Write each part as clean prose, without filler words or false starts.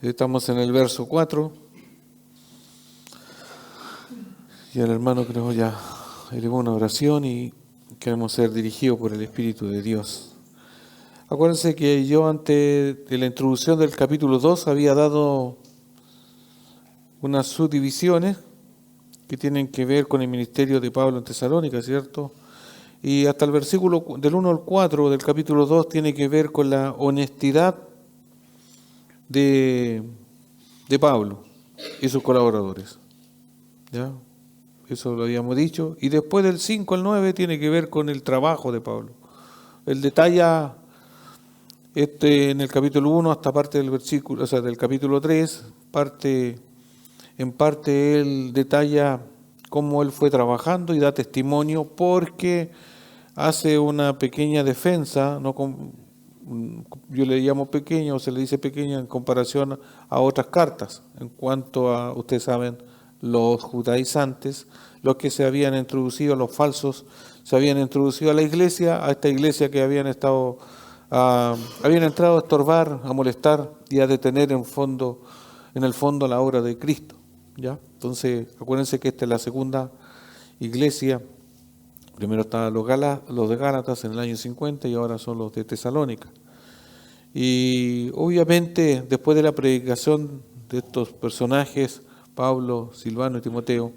Estamos en el verso 4. Y el hermano creo ya elevó una oración y queremos ser dirigidos por el Espíritu de Dios. Acuérdense que yo antes de la introducción del capítulo 2 había dado unas subdivisiones que tienen que ver con el ministerio de Pablo en Tesalónica, ¿cierto? Y hasta el versículo del 1 al 4 del capítulo 2 tiene que ver con la honestidad de Pablo y sus colaboradores. ¿Ya? Eso lo habíamos dicho. Y después del 5 al 9 tiene que ver con el trabajo de Pablo. Él detalla en el capítulo 1 hasta parte del versículo, o sea, del capítulo 3, en parte él detalla cómo él fue trabajando y da testimonio porque hace una pequeña defensa, yo le llamo pequeña o se le dice pequeña en comparación a otras cartas, en cuanto a, ustedes saben, los judaizantes, los que se habían introducido, los falsos, se habían introducido a la iglesia, a esta iglesia que habían entrado a estorbar, a molestar y a detener en el fondo la obra de Cristo. ¿Ya? Entonces, acuérdense que esta es la segunda iglesia. Primero estaban los de Gálatas en el año 50 y ahora son los de Tesalónica. Y obviamente, después de la predicación de estos personajes, Pablo, Silvano y Timoteo,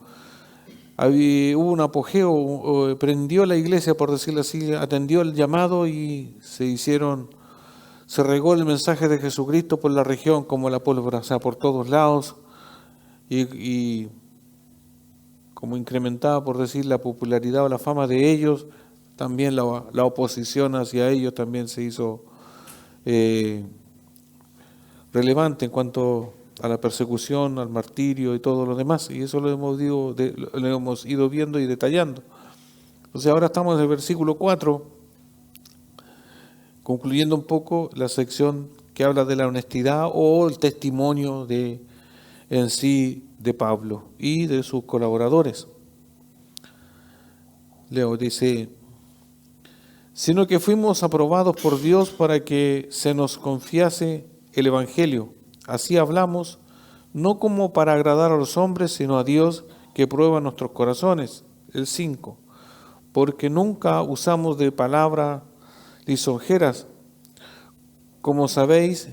hubo un apogeo, prendió la iglesia, por decirlo así, atendió el llamado y se regó el mensaje de Jesucristo por la región como la pólvora, o sea, por todos lados, y como incrementaba, por decir, la popularidad o la fama de ellos, también la oposición hacia ellos también se hizo relevante en cuanto a la persecución, al martirio y todo lo demás, y eso lo hemos ido viendo y detallando. Entonces ahora estamos en el versículo 4, concluyendo un poco la sección que habla de la honestidad o el testimonio en sí de Pablo y de sus colaboradores. Leo, dice, sino que fuimos aprobados por Dios para que se nos confiase el Evangelio. Así hablamos, no como para agradar a los hombres, sino a Dios que prueba nuestros corazones. El 5. Porque nunca usamos de palabras lisonjeras, como sabéis,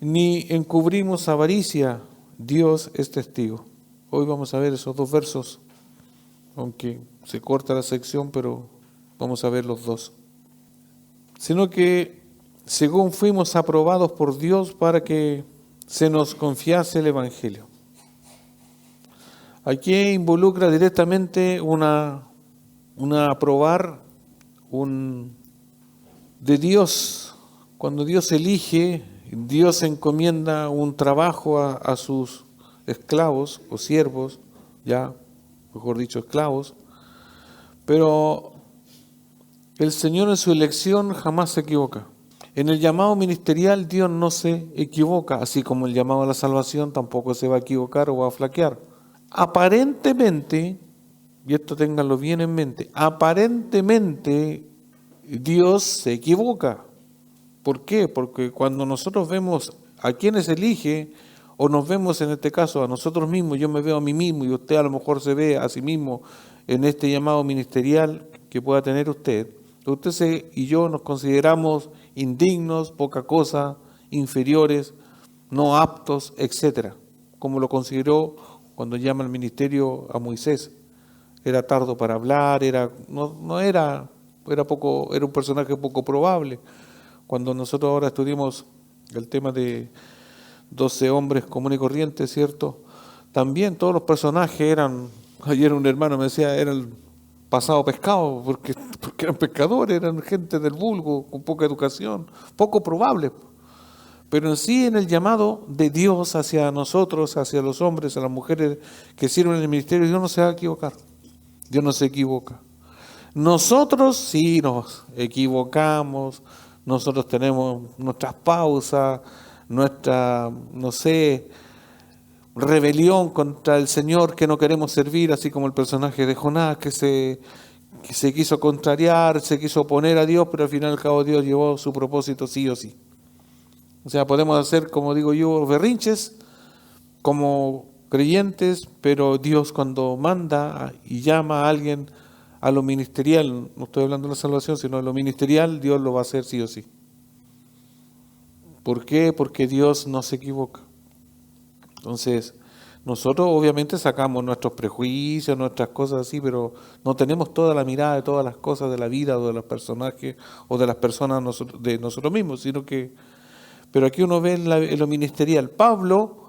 ni encubrimos avaricia. Dios es testigo. Hoy vamos a ver esos dos versos, aunque se corta la sección, pero vamos a ver los dos. Sino que según fuimos aprobados por Dios para que se nos confiase el Evangelio. Aquí involucra directamente una aprobar de Dios. Cuando Dios elige, Dios encomienda un trabajo a sus esclavos o siervos, ya, mejor dicho, esclavos, pero el Señor en su elección jamás se equivoca. En el llamado ministerial Dios no se equivoca, así como el llamado a la salvación tampoco se va a equivocar o va a flaquear. Aparentemente, y esto ténganlo bien en mente, aparentemente Dios se equivoca. ¿Por qué? Porque cuando nosotros vemos a quienes elige, o nos vemos en este caso a nosotros mismos, yo me veo a mí mismo y usted a lo mejor se ve a sí mismo en este llamado ministerial que pueda tener usted y yo nos consideramos indignos, poca cosa, inferiores, no aptos, etcétera, como lo consideró cuando llama al ministerio a Moisés. Era tardo para hablar, era un personaje poco probable. Cuando nosotros ahora estudiamos el tema de 12 hombres comunes y corrientes, ¿cierto? También todos los personajes ayer un hermano me decía, eran pasado pescado, porque eran pescadores, eran gente del vulgo, con poca educación, poco probable. Pero en sí, en el llamado de Dios hacia nosotros, hacia los hombres, a las mujeres que sirven en el ministerio, Dios no se va a equivocar. Dios no se equivoca. Nosotros sí nos equivocamos, nosotros tenemos nuestras pausas, nuestra, rebelión contra el Señor que no queremos servir, así como el personaje de Jonás que se quiso contrariar, se quiso oponer a Dios, pero al final y al cabo Dios llevó su propósito sí o sí. O sea, podemos hacer, como digo yo, berrinches como creyentes, pero Dios cuando manda y llama a alguien a lo ministerial, no estoy hablando de la salvación, sino de lo ministerial, Dios lo va a hacer sí o sí. ¿Por qué? Porque Dios no se equivoca. Entonces, nosotros obviamente sacamos nuestros prejuicios, nuestras cosas así, pero no tenemos toda la mirada de todas las cosas de la vida o de los personajes o de las personas de nosotros mismos, sino que, pero aquí uno ve en lo ministerial. Pablo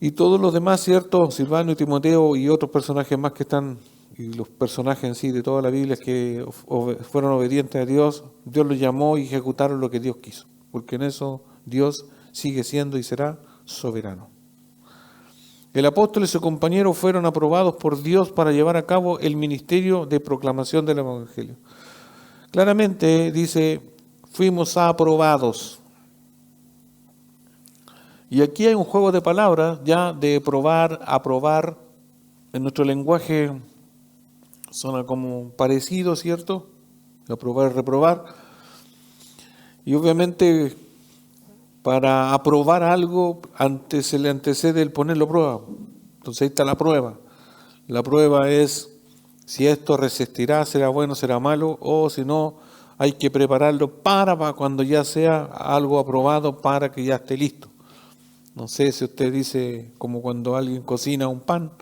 y todos los demás, ¿cierto? Silvano y Timoteo y otros personajes más que están, y los personajes en sí de toda la Biblia que fueron obedientes a Dios, Dios los llamó y ejecutaron lo que Dios quiso, porque en eso Dios sigue siendo y será soberano. El apóstol y su compañero fueron aprobados por Dios para llevar a cabo el ministerio de proclamación del Evangelio. Claramente dice, fuimos aprobados. Y aquí hay un juego de palabras ya de probar, aprobar. En nuestro lenguaje suena como parecido, ¿cierto? Aprobar, reprobar. Y obviamente para aprobar algo antes se le antecede el ponerlo a prueba. Entonces ahí está la prueba. La prueba es si esto resistirá, será bueno, será malo, o si no, hay que prepararlo para cuando ya sea algo aprobado para que ya esté listo. No sé si usted dice, como cuando alguien cocina un pan,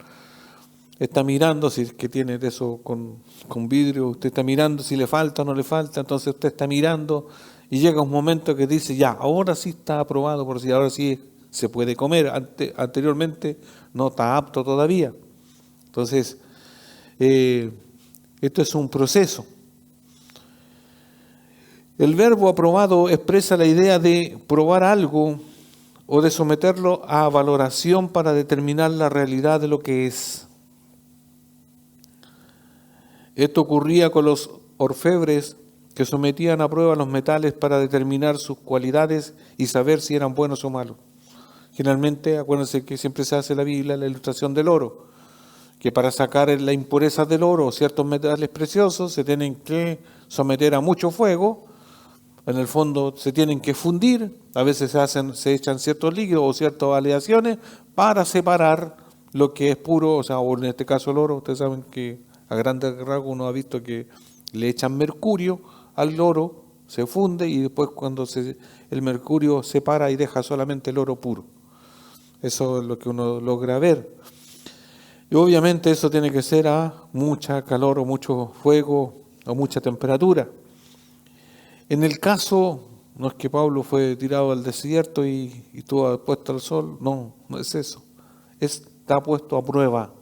está mirando si es que tiene de eso con vidrio, usted está mirando si le falta o no le falta, entonces usted está mirando y llega un momento que dice, ya, ahora sí está aprobado, por si ahora sí se puede comer, anteriormente no está apto todavía. Entonces, esto es un proceso. El verbo aprobado expresa la idea de probar algo o de someterlo a valoración para determinar la realidad de lo que es. Esto ocurría con los orfebres que sometían a prueba los metales para determinar sus cualidades y saber si eran buenos o malos. Generalmente, acuérdense que siempre se hace en la Biblia la ilustración del oro, que para sacar la impureza del oro o ciertos metales preciosos se tienen que someter a mucho fuego, en el fondo se tienen que fundir, a veces se echan ciertos líquidos o ciertas aleaciones para separar lo que es puro, o sea, o en este caso el oro. Ustedes saben que a grandes rasgos uno ha visto que le echan mercurio al oro, se funde y después cuando el mercurio separa y deja solamente el oro puro. Eso es lo que uno logra ver. Y obviamente eso tiene que ser a mucha calor o mucho fuego o mucha temperatura. En el caso, no es que Pablo fue tirado al desierto y estuvo puesto al sol, no es eso. Está puesto a prueba,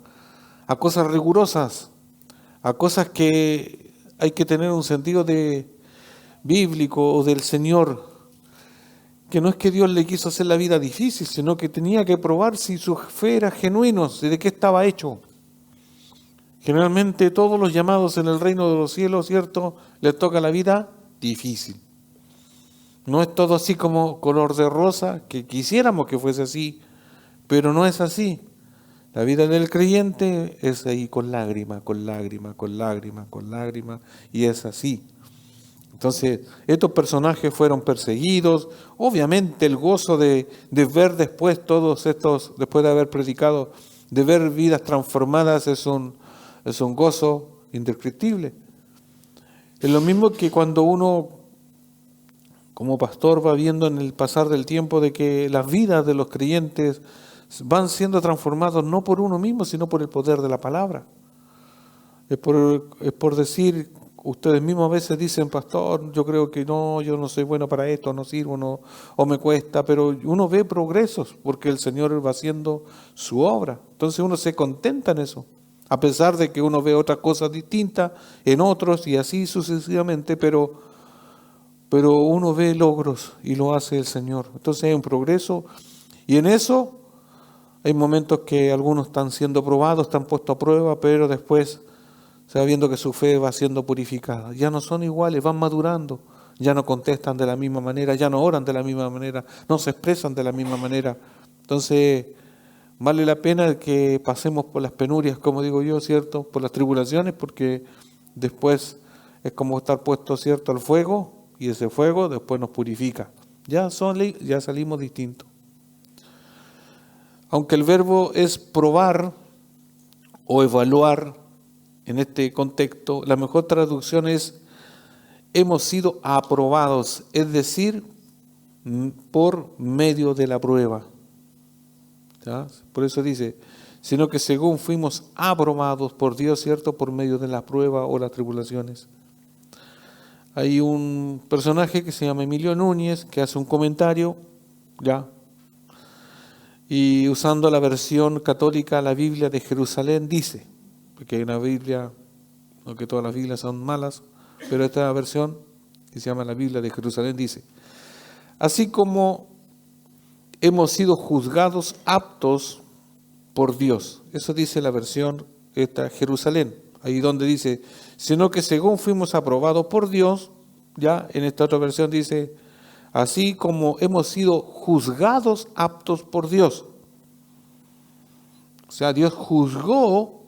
a cosas rigurosas, a cosas que hay que tener un sentido bíblico o del Señor, que no es que Dios le quiso hacer la vida difícil, sino que tenía que probar si su fe era genuino, de qué estaba hecho. Generalmente todos los llamados en el reino de los cielos, ¿cierto?, les toca la vida difícil. No es todo así como color de rosa, que quisiéramos que fuese así, pero no es así. La vida del creyente es ahí con lágrima, con lágrima, con lágrima, con lágrima, y es así. Entonces, estos personajes fueron perseguidos. Obviamente el gozo de ver después todos estos, después de haber predicado, de ver vidas transformadas es un gozo indescriptible. Es lo mismo que cuando uno, como pastor, va viendo en el pasar del tiempo de que las vidas de los creyentes van siendo transformados no por uno mismo, sino por el poder de la palabra. Es por decir, ustedes mismos a veces dicen, pastor, yo creo que no, yo no soy bueno para esto, no sirvo, no, o me cuesta, pero uno ve progresos porque el Señor va haciendo su obra. Entonces uno se contenta en eso, a pesar de que uno ve otras cosas distintas en otros y así sucesivamente, pero uno ve logros y lo hace el Señor. Entonces hay un progreso y en eso hay momentos que algunos están siendo probados, están puestos a prueba, pero después se va viendo que su fe va siendo purificada. Ya no son iguales, van madurando, ya no contestan de la misma manera, ya no oran de la misma manera, no se expresan de la misma manera. Entonces, vale la pena que pasemos por las penurias, como digo yo, ¿cierto? Por las tribulaciones, porque después es como estar puesto, ¿cierto?, al fuego, y ese fuego después nos purifica. Ya salimos distintos. Aunque el verbo es probar o evaluar en este contexto, la mejor traducción es hemos sido aprobados, es decir, por medio de la prueba. ¿Ya? Por eso dice, sino que según fuimos aprobados por Dios, ¿cierto? Por medio de la prueba o las tribulaciones. Hay un personaje que se llama Emilio Núñez que hace un comentario, ¿ya? Y usando la versión católica, la Biblia de Jerusalén dice, porque hay una Biblia, no que todas las Biblias son malas, pero esta versión, que se llama la Biblia de Jerusalén, dice, así como hemos sido juzgados aptos por Dios. Eso dice la versión esta Jerusalén. Ahí donde dice, sino que según fuimos aprobados por Dios, ya en esta otra versión dice, así como hemos sido juzgados aptos por Dios. O sea, Dios juzgó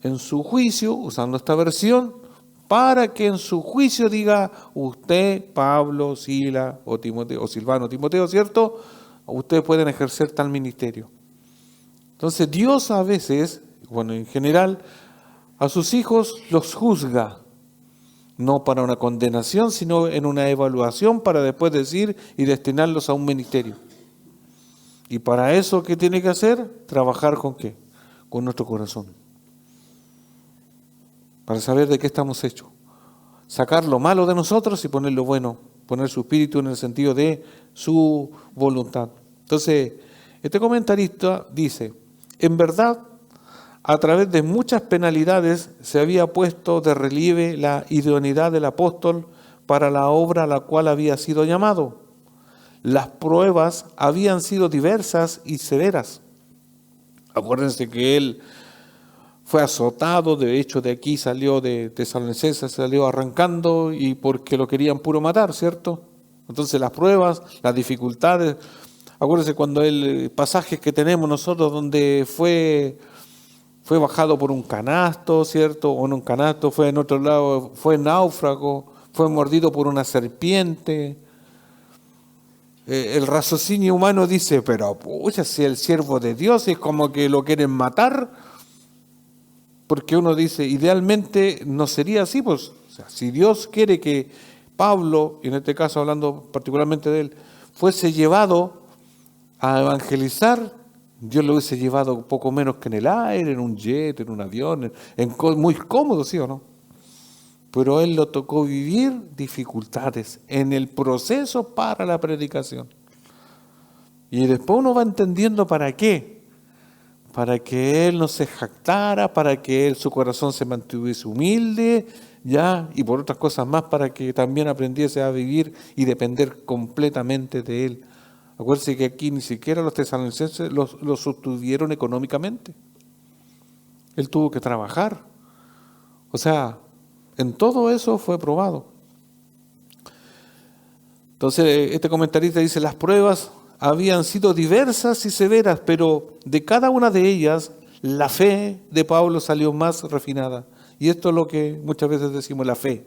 en su juicio, usando esta versión, para que en su juicio diga, usted, Pablo, Sila o Timoteo, o Silvano, Timoteo, ¿cierto? Ustedes pueden ejercer tal ministerio. Entonces Dios a veces, bueno, en general, a sus hijos los juzga, no para una condenación, sino en una evaluación para después decir y destinarlos a un ministerio. Y para eso, ¿qué tiene que hacer? Trabajar ¿con qué? Con nuestro corazón. Para saber de qué estamos hechos. Sacar lo malo de nosotros y poner lo bueno. Poner su espíritu en el sentido de su voluntad. Entonces, este comentarista dice, en verdad, a través de muchas penalidades se había puesto de relieve la idoneidad del apóstol para la obra a la cual había sido llamado. Las pruebas habían sido diversas y severas. Acuérdense que él fue azotado, de hecho de aquí salió de Tesalonicenses, salió arrancando y porque lo querían puro matar, ¿cierto? Entonces las pruebas, las dificultades, acuérdense cuando el pasaje que tenemos nosotros donde fue bajado por un canasto, ¿cierto? O no un canasto, fue en otro lado, fue náufrago, fue mordido por una serpiente. El raciocinio humano dice, pero pucha, si el siervo de Dios es como que lo quieren matar, porque uno dice, idealmente no sería así, pues, o sea, si Dios quiere que Pablo, y en este caso hablando particularmente de él, fuese llevado a evangelizar, Dios lo hubiese llevado poco menos que en el aire, en un jet, en un avión, muy cómodo, ¿sí o no? Pero él lo tocó vivir dificultades en el proceso para la predicación. Y después uno va entendiendo para qué. Para que él no se jactara, para que él su corazón se mantuviese humilde, ya, y por otras cosas más, para que también aprendiese a vivir y depender completamente de él. Acuérdense que aquí ni siquiera los tesalonicenses los sostuvieron económicamente. Él tuvo que trabajar. O sea, en todo eso fue probado. Entonces, este comentarista dice, las pruebas habían sido diversas y severas, pero de cada una de ellas, la fe de Pablo salió más refinada. Y esto es lo que muchas veces decimos, la fe.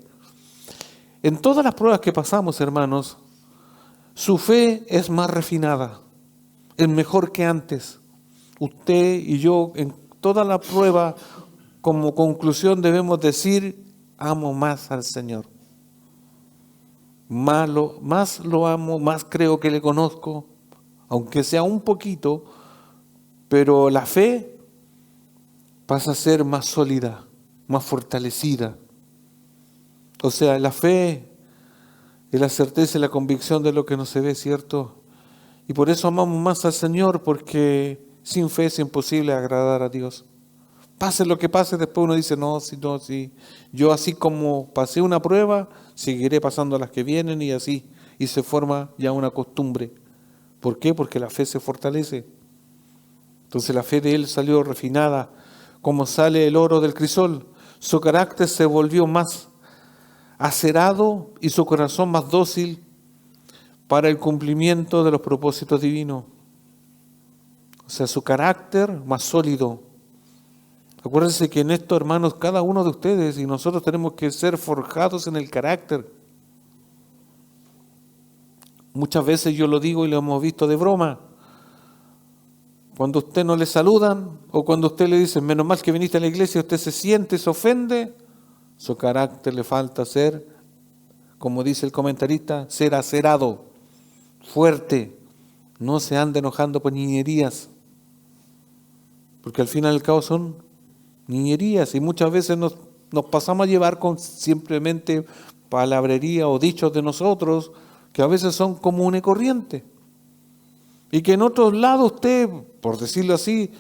En todas las pruebas que pasamos, hermanos, su fe es más refinada, es mejor que antes. Usted y yo, en toda la prueba, como conclusión debemos decir, amo más al Señor. Más lo amo, más creo que le conozco, aunque sea un poquito, pero la fe pasa a ser más sólida, más fortalecida. O sea, la fe es la certeza y la convicción de lo que no se ve, ¿cierto? Y por eso amamos más al Señor, porque sin fe es imposible agradar a Dios. Pase lo que pase, después uno dice, no, sí. Yo así como pasé una prueba, seguiré pasando las que vienen y así. Y se forma ya una costumbre. ¿Por qué? Porque la fe se fortalece. Entonces la fe de él salió refinada, como sale el oro del crisol. Su carácter se volvió más acerado y su corazón más dócil para el cumplimiento de los propósitos divinos. O sea, su carácter más sólido. Acuérdense que en esto, hermanos, cada uno de ustedes y nosotros tenemos que ser forjados en el carácter. Muchas veces yo lo digo y lo hemos visto de broma. Cuando a usted no le saludan o cuando usted le dicen, menos mal que viniste a la iglesia, usted se siente, se ofende, su carácter le falta ser, como dice el comentarista, ser acerado, fuerte. No se ande enojando por niñerías, porque al final y al cabo son niñerías y muchas veces nos pasamos a llevar con simplemente palabrería o dichos de nosotros que a veces son común y corriente. Y que en otros lados usted, por decirlo así,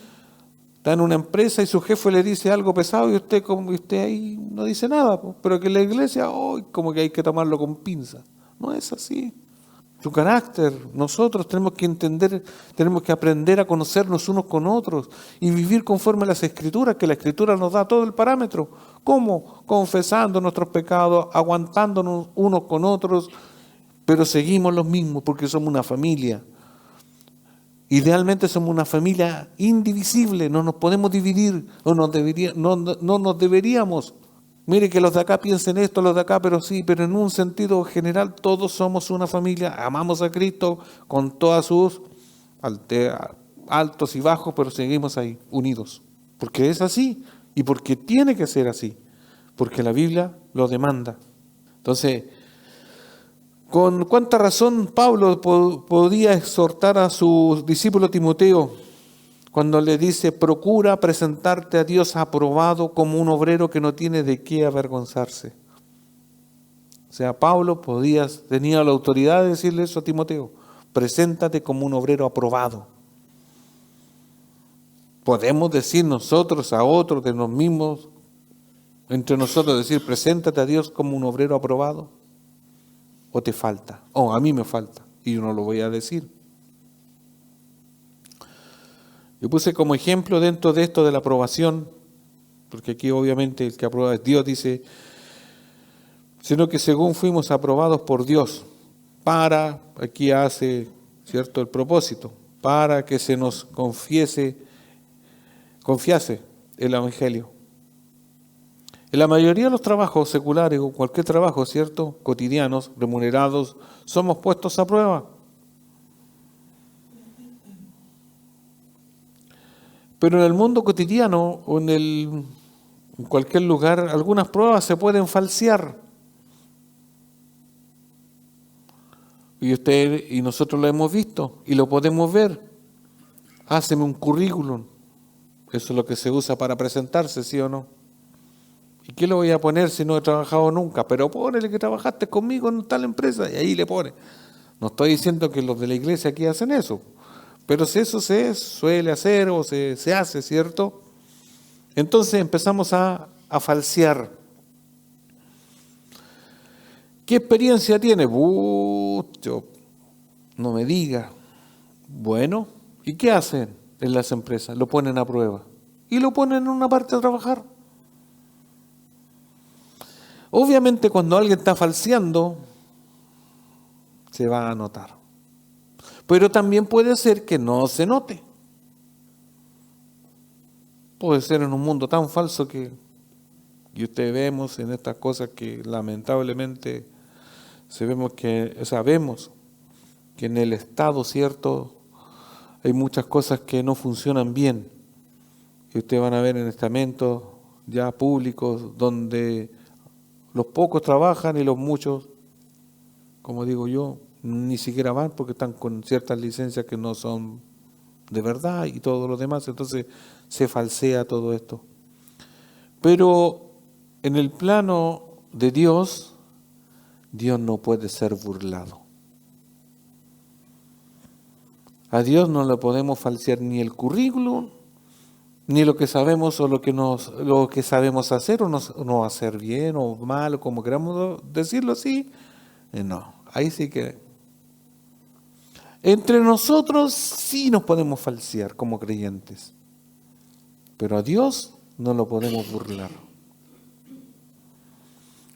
está en una empresa y su jefe le dice algo pesado y usted ahí no dice nada, pero que en la iglesia, como que hay que tomarlo con pinza. No es así. Su carácter, nosotros tenemos que entender, tenemos que aprender a conocernos unos con otros y vivir conforme a las Escrituras, que la Escritura nos da todo el parámetro. ¿Cómo? Confesando nuestros pecados, aguantándonos unos con otros, pero seguimos los mismos porque somos una familia. Idealmente somos una familia indivisible, no nos podemos dividir, no nos deberíamos. Mire que los de acá piensen esto, los de acá, pero en un sentido general todos somos una familia, amamos a Cristo con todas sus altos y bajos, pero seguimos ahí, unidos. Porque es así y porque tiene que ser así, porque la Biblia lo demanda. Entonces, ¿con cuánta razón Pablo podía exhortar a su discípulo Timoteo cuando le dice, procura presentarte a Dios aprobado como un obrero que no tiene de qué avergonzarse? O sea, Pablo tenía la autoridad de decirle eso a Timoteo, preséntate como un obrero aprobado. Podemos decir nosotros a otros de los mismos, entre nosotros decir, preséntate a Dios como un obrero aprobado. ¿O te falta? A mí me falta y yo no lo voy a decir. Yo puse como ejemplo dentro de esto de la aprobación, porque aquí obviamente el que aprueba es Dios, dice, sino que según fuimos aprobados por Dios, aquí hace, ¿cierto?, el propósito, para que se nos confiase el Evangelio. En la mayoría de los trabajos seculares o cualquier trabajo, ¿cierto?, cotidianos, remunerados, somos puestos a prueba. Pero en el mundo cotidiano o en cualquier lugar, algunas pruebas se pueden falsear. Y nosotros lo hemos visto y lo podemos ver. Háceme un currículum. Eso es lo que se usa para presentarse, ¿sí o no? ¿Y qué le voy a poner si no he trabajado nunca? Pero ponele que trabajaste conmigo en tal empresa y ahí le pone. No estoy diciendo que los de la iglesia aquí hacen eso, pero si eso se suele hacer o se hace, ¿cierto? Entonces empezamos a falsear. ¿Qué experiencia tiene? No me diga. Bueno, ¿y qué hacen en las empresas? Lo ponen a prueba y lo ponen en una parte a trabajar. Obviamente cuando alguien está falseando, se va a notar. Pero también puede ser que no se note. Puede ser en un mundo tan falso y usted vemos en estas cosas que lamentablemente sabemos que en el Estado, ¿cierto?, hay muchas cosas que no funcionan bien. Y ustedes van a ver en estamentos ya públicos donde los pocos trabajan y los muchos, como digo yo, ni siquiera van porque están con ciertas licencias que no son de verdad y todo lo demás. Entonces se falsea todo esto. Pero en el plano de Dios, Dios no puede ser burlado. A Dios no le podemos falsear ni el currículum, ni lo que sabemos o lo que sabemos hacer o no hacer bien o mal, o como queramos decirlo así. No, ahí sí que entre nosotros sí nos podemos falsear como creyentes, pero a Dios no lo podemos burlar,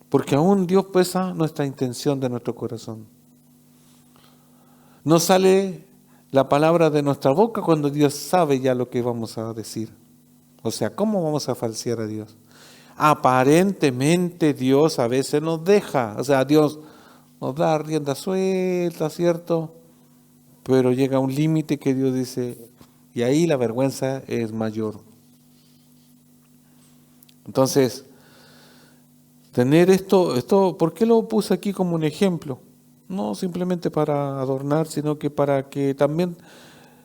porque aún Dios pesa nuestra intención de nuestro corazón. No sale la palabra de nuestra boca cuando Dios sabe ya lo que vamos a decir. O sea, ¿cómo vamos a falsear a Dios? Aparentemente Dios a veces nos deja, o sea, Dios nos da rienda suelta, ¿cierto? Pero llega un límite que Dios dice, y ahí la vergüenza es mayor. Entonces, tener esto, ¿por qué lo puse aquí como un ejemplo? No simplemente para adornar, sino que para que también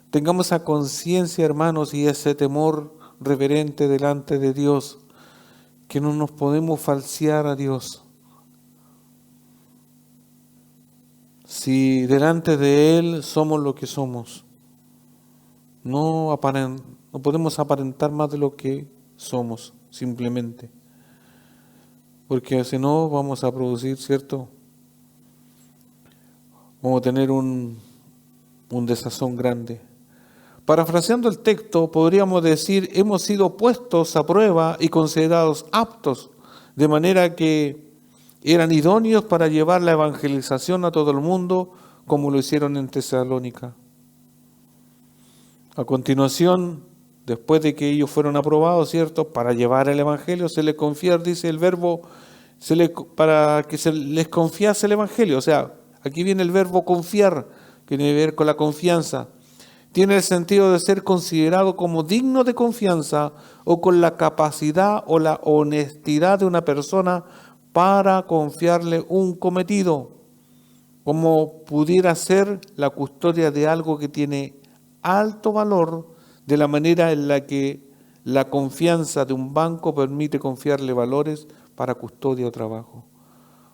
tengamos esa conciencia, hermanos, y ese temor reverente delante de Dios, que no nos podemos falsear a Dios. Si delante de Él somos lo que somos, no podemos aparentar más de lo que somos, simplemente. Porque si no, vamos a producir, ¿cierto? Vamos a tener un desazón grande. Parafraseando el texto, podríamos decir, hemos sido puestos a prueba y considerados aptos, de manera que eran idóneos para llevar la evangelización a todo el mundo, como lo hicieron en Tesalónica. A continuación, después de que ellos fueron aprobados, ¿cierto?, para llevar el evangelio, se les confía, dice el verbo, para que se les confiase el evangelio. O sea, aquí viene el verbo confiar, que tiene que ver con la confianza. Tiene el sentido de ser considerado como digno de confianza o con la capacidad o la honestidad de una persona para confiarle un cometido, como pudiera ser la custodia de algo que tiene alto valor, de la manera en la que la confianza de un banco permite confiarle valores para custodia o trabajo.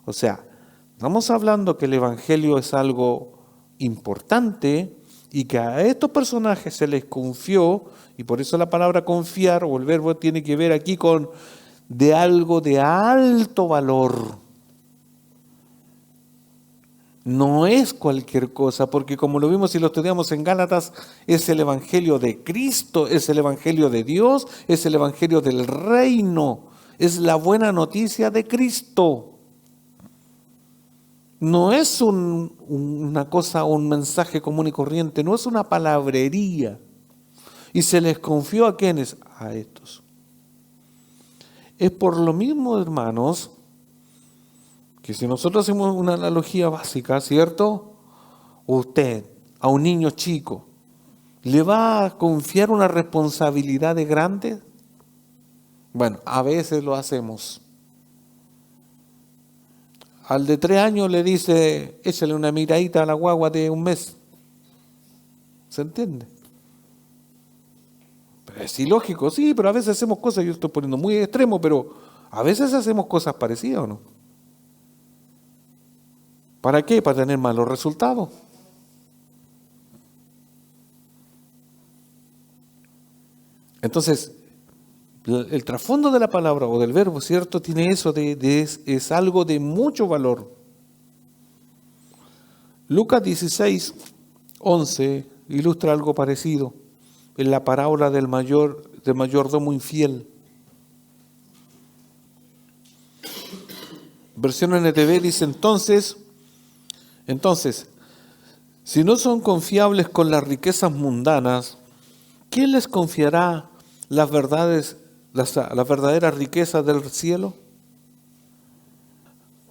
O sea, estamos hablando que el Evangelio es algo importante y que a estos personajes se les confió, y por eso la palabra confiar o el verbo tiene que ver aquí con de algo de alto valor. No es cualquier cosa, porque como lo vimos y lo estudiamos en Gálatas, es el Evangelio de Cristo, es el Evangelio de Dios, es el Evangelio del reino, es la buena noticia de Cristo. No es una cosa, un mensaje común y corriente, no es una palabrería. Y se les confió a quienes, a estos. Es por lo mismo, hermanos, que si nosotros hacemos una analogía básica, ¿cierto? Usted, a un niño chico, ¿le va a confiar una responsabilidad de grande? Bueno, a veces lo hacemos. Al de 3 años le dice, échale una miradita a la guagua de 1 mes. ¿Se entiende? Pero es ilógico, sí, pero a veces hacemos cosas, yo estoy poniendo muy extremo, pero a veces hacemos cosas parecidas, ¿o no? ¿Para qué? Para tener malos resultados. Entonces, el trasfondo de la palabra o del verbo, ¿cierto? Tiene eso es algo de mucho valor. Lucas 16, 11 ilustra algo parecido en la parábola del mayordomo infiel. Versión NTV dice entonces, si no son confiables con las riquezas mundanas, ¿quién les confiará las verdaderas riquezas del cielo?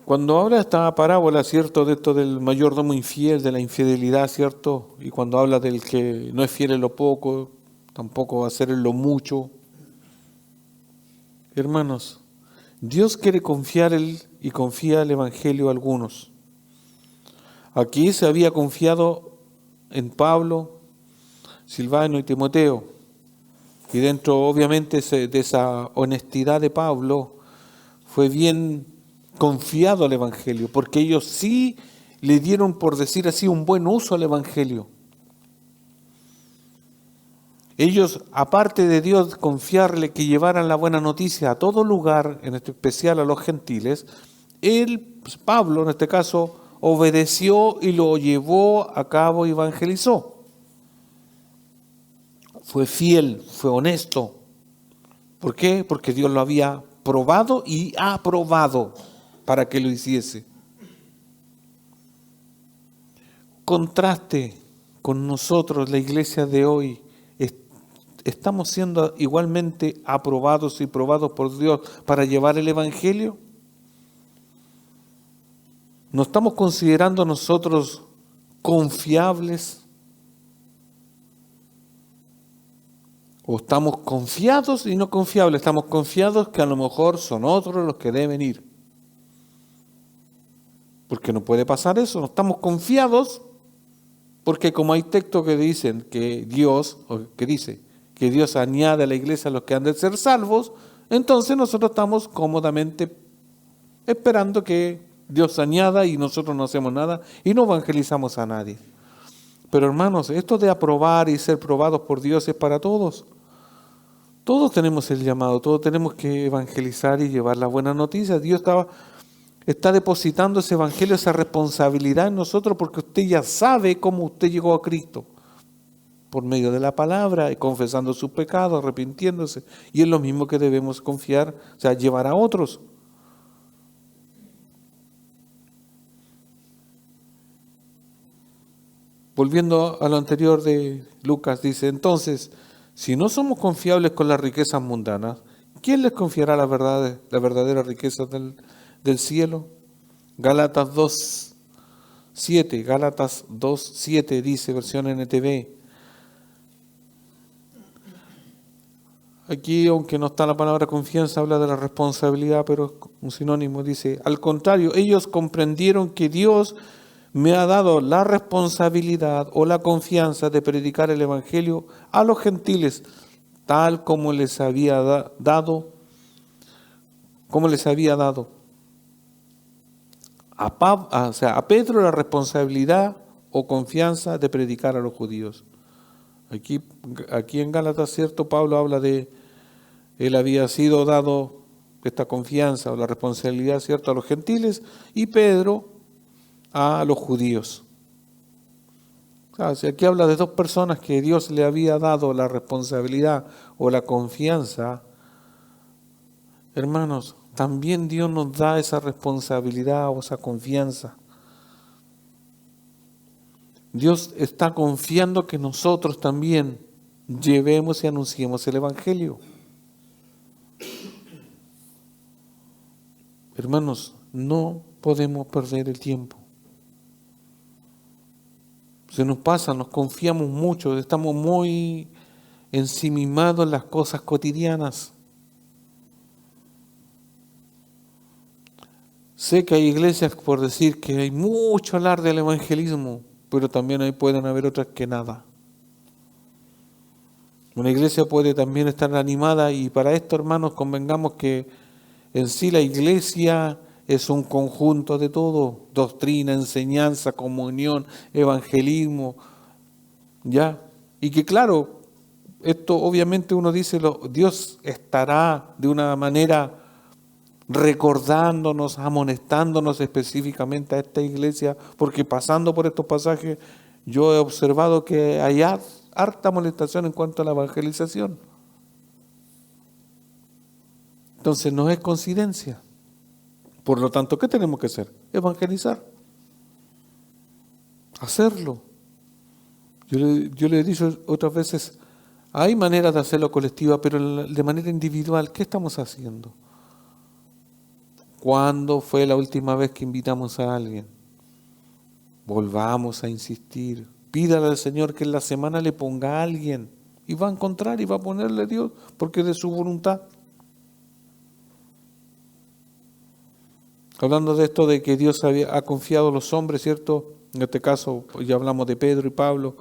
Cuando habla esta parábola, ¿cierto?, de esto del mayordomo infiel, de la infidelidad, ¿cierto? Y cuando habla del que no es fiel en lo poco, tampoco va a ser en lo mucho. Hermanos, Dios quiere confiar y confía el Evangelio a algunos. Aquí se había confiado en Pablo, Silvano y Timoteo. Y dentro, obviamente, de esa honestidad de Pablo, fue bien confiado al Evangelio, porque ellos sí le dieron, por decir así, un buen uso al Evangelio. Ellos, aparte de Dios confiarle que llevaran la buena noticia a todo lugar, en especial a los gentiles, Pablo en este caso, obedeció y lo llevó a cabo y evangelizó. Fue fiel, fue honesto. ¿Por qué? Porque Dios lo había probado y aprobado para que lo hiciese. Contraste con nosotros, la iglesia de hoy. ¿Estamos siendo igualmente aprobados y probados por Dios para llevar el Evangelio? ¿Nos estamos considerando nosotros confiables? ¿O estamos confiados y no confiables? Estamos confiados que a lo mejor son otros los que deben ir. Porque no puede pasar eso. No estamos confiados porque como hay textos que dicen que Dios, o que dice que Dios añade a la iglesia a los que han de ser salvos, entonces nosotros estamos cómodamente esperando que Dios añada y nosotros no hacemos nada y no evangelizamos a nadie. Pero hermanos, esto de aprobar y ser probados por Dios es para todos. Todos tenemos el llamado, todos tenemos que evangelizar y llevar la buena noticia. Dios está depositando ese evangelio, esa responsabilidad en nosotros porque usted ya sabe cómo usted llegó a Cristo. Por medio de la palabra, y confesando sus pecados, arrepintiéndose. Y es lo mismo que debemos confiar, o sea, llevar a otros. Volviendo a lo anterior de Lucas, dice, entonces, si no somos confiables con las riquezas mundanas, ¿quién les confiará la verdadera riqueza del cielo? Gálatas 2:7 dice, versión NTV. Aquí, aunque no está la palabra confianza, habla de la responsabilidad, pero es un sinónimo. Dice, al contrario, ellos comprendieron que Dios me ha dado la responsabilidad o la confianza de predicar el Evangelio a los gentiles, tal como les había dado a Pedro la responsabilidad o confianza de predicar a los judíos. Aquí en Gálatas, cierto, Pablo habla de él había sido dado esta confianza o la responsabilidad, cierto, a los gentiles y Pedro a los judíos. O sea, si aquí habla de dos personas que Dios le había dado la responsabilidad o la confianza, hermanos, también Dios nos da esa responsabilidad o esa confianza. Dios está confiando que nosotros también llevemos y anunciemos el Evangelio. Hermanos, no podemos perder el tiempo. Se nos pasa, nos confiamos mucho, estamos muy ensimismados en las cosas cotidianas. Sé que hay iglesias, por decir que hay mucho hablar del evangelismo, pero también ahí pueden haber otras que nada. Una iglesia puede también estar animada y para esto, hermanos, convengamos que en sí la iglesia es un conjunto de todo, doctrina, enseñanza, comunión, evangelismo, ¿ya? Y que claro, esto obviamente uno dice, Dios estará de una manera recordándonos, amonestándonos específicamente a esta iglesia, porque pasando por estos pasajes yo he observado que hay harta molestación en cuanto a la evangelización. Entonces no es coincidencia. Por lo tanto, ¿qué tenemos que hacer? Evangelizar. Hacerlo. Yo le he dicho otras veces, hay maneras de hacerlo colectiva, pero de manera individual, ¿qué estamos haciendo? ¿Cuándo fue la última vez que invitamos a alguien? Volvamos a insistir. Pídale al Señor que en la semana le ponga a alguien. Y va a encontrar y va a ponerle a Dios, porque es de su voluntad. Hablando de esto de que Dios ha confiado a los hombres, ¿cierto? En este caso ya hablamos de Pedro y Pablo.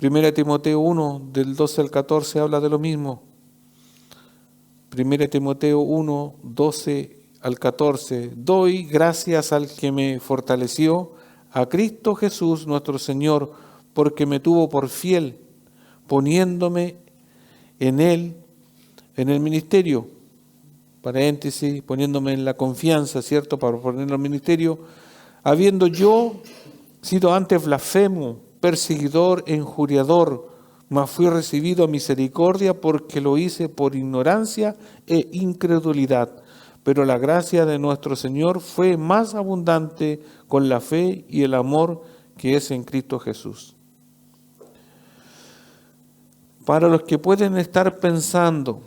1 Timoteo 1, del 12 al 14, habla de lo mismo. 1 Timoteo 1, 12 al 14. Doy gracias al que me fortaleció, a Cristo Jesús nuestro Señor, porque me tuvo por fiel, poniéndome en Él, en el ministerio. Paréntesis, poniéndome en la confianza, ¿cierto? Para ponerlo al ministerio, habiendo yo sido antes blasfemo, perseguidor, injuriador, mas fui recibido a misericordia porque lo hice por ignorancia e incredulidad. Pero la gracia de nuestro Señor fue más abundante con la fe y el amor que es en Cristo Jesús. Para los que pueden estar pensando,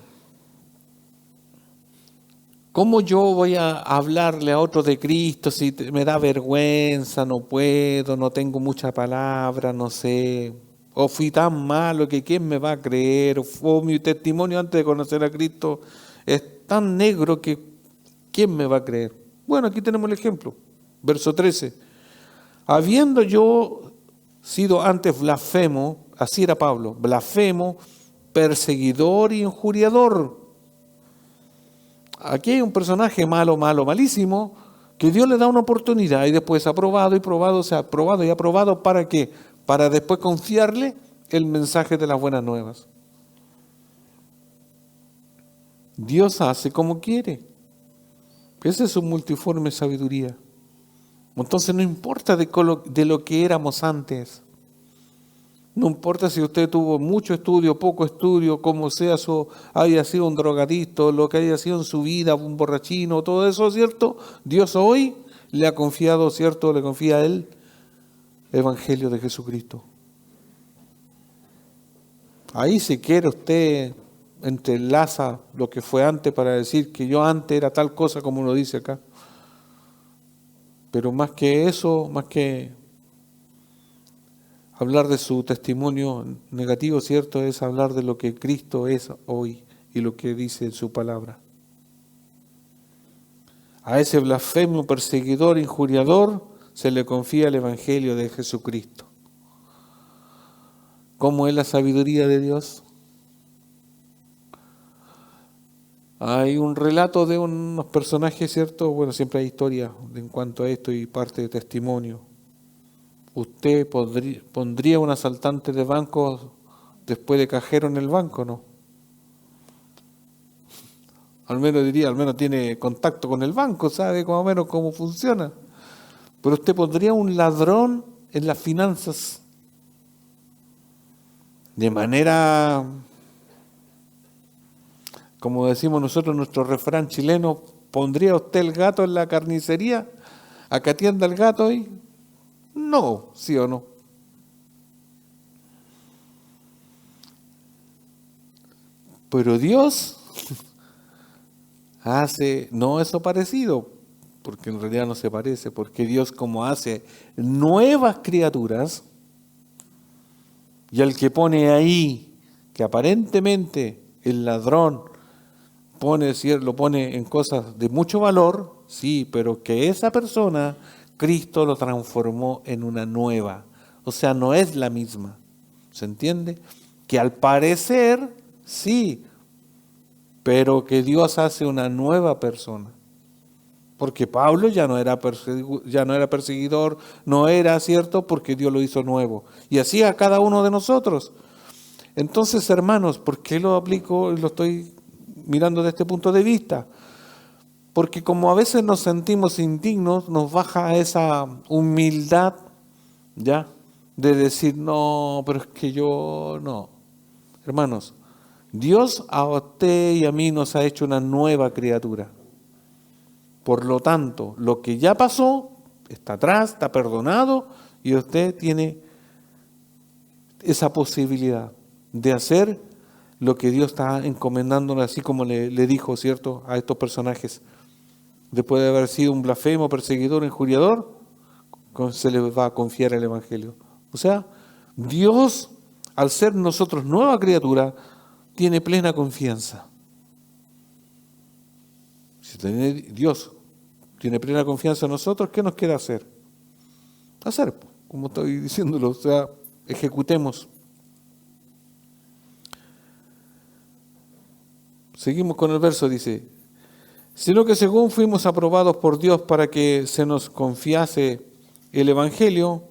¿Cómo yo voy a hablarle a otro de Cristo si me da vergüenza, no puedo, no tengo mucha palabra, no sé? O fui tan malo que ¿quién me va a creer? O mi testimonio antes de conocer a Cristo es tan negro que ¿quién me va a creer? Bueno, aquí tenemos el ejemplo. Verso 13. Habiendo yo sido antes blasfemo, así era Pablo, blasfemo, perseguidor y injuriador. Aquí hay un personaje malo, malísimo, que Dios le da una oportunidad y después aprobado y probado, o sea, aprobado y aprobado, ¿para qué? Para después confiarle el mensaje de las buenas nuevas. Dios hace como quiere. Esa es su multiforme sabiduría. Entonces no importa de lo que éramos antes. No importa si usted tuvo mucho estudio, poco estudio, como sea, haya sido un drogadicto, lo que haya sido en su vida, un borrachino, todo eso, ¿cierto? Dios hoy le ha confiado, ¿cierto? Le confía a él el Evangelio de Jesucristo. Ahí si quiere usted entrelaza lo que fue antes para decir que yo antes era tal cosa como lo dice acá. Pero más que eso, más que hablar de su testimonio negativo, ¿cierto? Es hablar de lo que Cristo es hoy y lo que dice en su palabra. A ese blasfemo, perseguidor, injuriador, se le confía el Evangelio de Jesucristo. ¿Cómo es la sabiduría de Dios? Hay un relato de unos personajes, ¿cierto? Bueno, siempre hay historia en cuanto a esto y parte de testimonio. ¿Usted pondría un asaltante de banco después de cajero en el banco, no? Al menos tiene contacto con el banco, sabe más o menos cómo funciona. Pero usted pondría un ladrón en las finanzas de manera, como decimos nosotros, nuestro refrán chileno, ¿pondría usted el gato en la carnicería a que atienda el gato ahí? No, ¿sí o no? Pero Dios hace no eso parecido, porque en realidad no se parece, porque Dios como hace nuevas criaturas, y al que pone ahí, que aparentemente el ladrón lo pone en cosas de mucho valor, sí, pero que esa persona, Cristo lo transformó en una nueva. O sea, no es la misma. ¿Se entiende? Que al parecer, sí, pero que Dios hace una nueva persona. Porque Pablo ya no era perseguidor, no era, ¿cierto? Porque Dios lo hizo nuevo. Y así a cada uno de nosotros. Entonces, hermanos, ¿por qué lo aplico y lo estoy mirando desde este punto de vista? Porque como a veces nos sentimos indignos, nos baja esa humildad, ¿ya? De decir, no, pero es que yo no. Hermanos, Dios a usted y a mí nos ha hecho una nueva criatura. Por lo tanto, lo que ya pasó está atrás, está perdonado y usted tiene esa posibilidad de hacer lo que Dios está encomendándole, así como le dijo, ¿cierto?, a estos personajes. Después de haber sido un blasfemo, perseguidor, injuriador, se les va a confiar el Evangelio. O sea, Dios, al ser nosotros nueva criatura, tiene plena confianza. Si Dios tiene plena confianza en nosotros, ¿qué nos quiere hacer? Hacer, como estoy diciéndolo, o sea, ejecutemos. Seguimos con el verso, dice, sino que según fuimos aprobados por Dios para que se nos confiase el Evangelio,